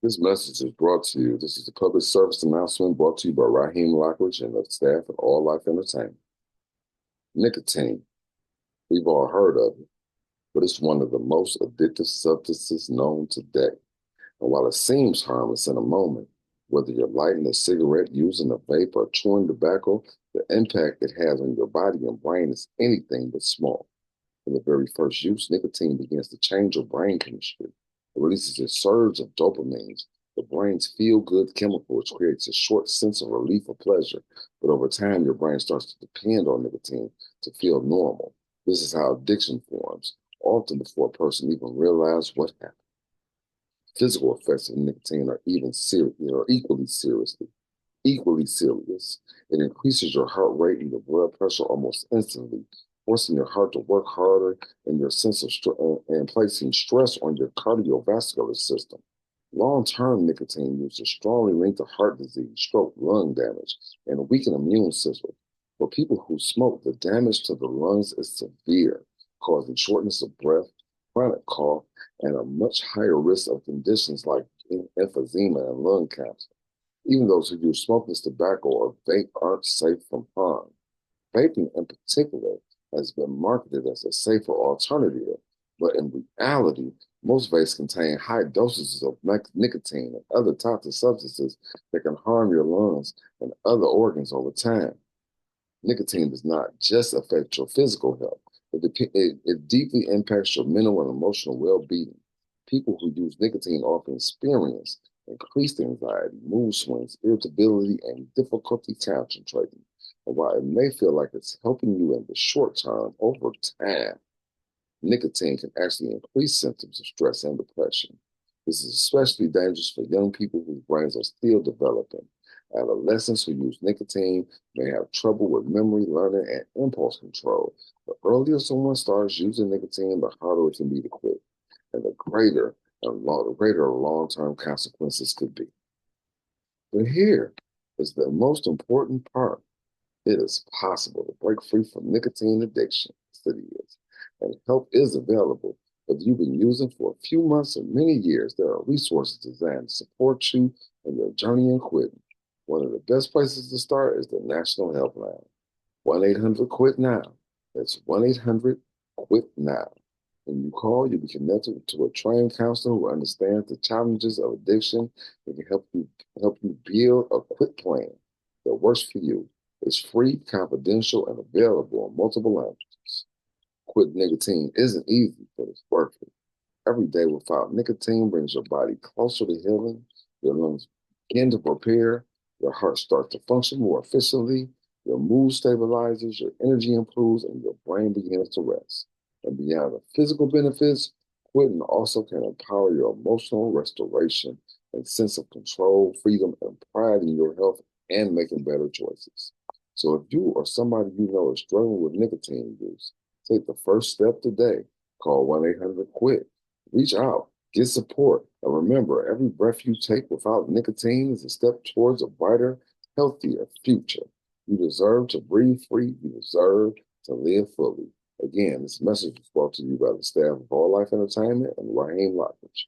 This message is brought to you. This is a public service announcement brought to you by Raheem Lockridge and the staff at All Life Entertainment. Nicotine, we've all heard of it, but it's one of the most addictive substances known today. And while it seems harmless in a moment, whether you're lighting a cigarette, using a vape, or chewing tobacco, the impact it has on your body and brain is anything but small. From the very first use, nicotine begins to change your brain chemistry. It releases a surge of dopamines, the brain's feel good chemical, which creates a short sense of relief or pleasure. But over time, your brain starts to depend on nicotine to feel normal. This is how addiction forms, often before a person even realizes what happened. Physical effects of nicotine are even serious, equally serious. It increases your heart rate and your blood pressure almost instantly, forcing your heart to work harder and your sense of and placing stress on your cardiovascular system. Long-term nicotine use is strongly linked to heart disease, stroke, lung damage, and a weakened immune system. For people who smoke, the damage to the lungs is severe, causing shortness of breath, chronic cough, and a much higher risk of conditions like emphysema and lung cancer. Even those who use smokeless tobacco or vape aren't safe from harm. Vaping, in particular, has been marketed as a safer alternative, but in reality, most vapes contain high dosages of nicotine and other toxic substances that can harm your lungs and other organs over time. Nicotine does not just affect your physical health, it deeply impacts your mental and emotional well being. People who use nicotine often experience increased anxiety, mood swings, irritability, and difficulty concentrating. And while it may feel like it's helping you in the short term, over time, nicotine can actually increase symptoms of stress and depression. This is especially dangerous for young people whose brains are still developing. Adolescents who use nicotine may have trouble with memory, learning, and impulse control. The earlier someone starts using nicotine, the harder it can be to quit, and the greater long-term consequences could be. But here is the most important part. It is possible to break free from nicotine addiction. Yes, it is. And help is available. If you've been using for a few months or many years, there are resources designed to support you in your journey in quitting. One of the best places to start is the National Helpline, 1-800-QUIT NOW. That's 1-800-QUIT NOW. When you call, you'll be connected to a trained counselor who understands the challenges of addiction and can help you build a quit plan that works for you. It's free, confidential, and available in multiple languages. Quit nicotine isn't easy, but it's worth it. Every day without nicotine brings your body closer to healing. Your lungs begin to prepare. Your heart starts to function more efficiently. Your mood stabilizes. Your energy improves, and your brain begins to rest. And beyond the physical benefits, quitting also can empower your emotional restoration and sense of control, freedom, and pride in your health and making better choices. So if you or somebody you know is struggling with nicotine use, take the first step today. Call 1-800-QUIT. Reach out, get support, and remember every breath you take without nicotine is a step towards a brighter, healthier future. You deserve to breathe free. You deserve to live fully. Again, this message was brought to you by the staff of All Life Entertainment and Raheem Lockridge.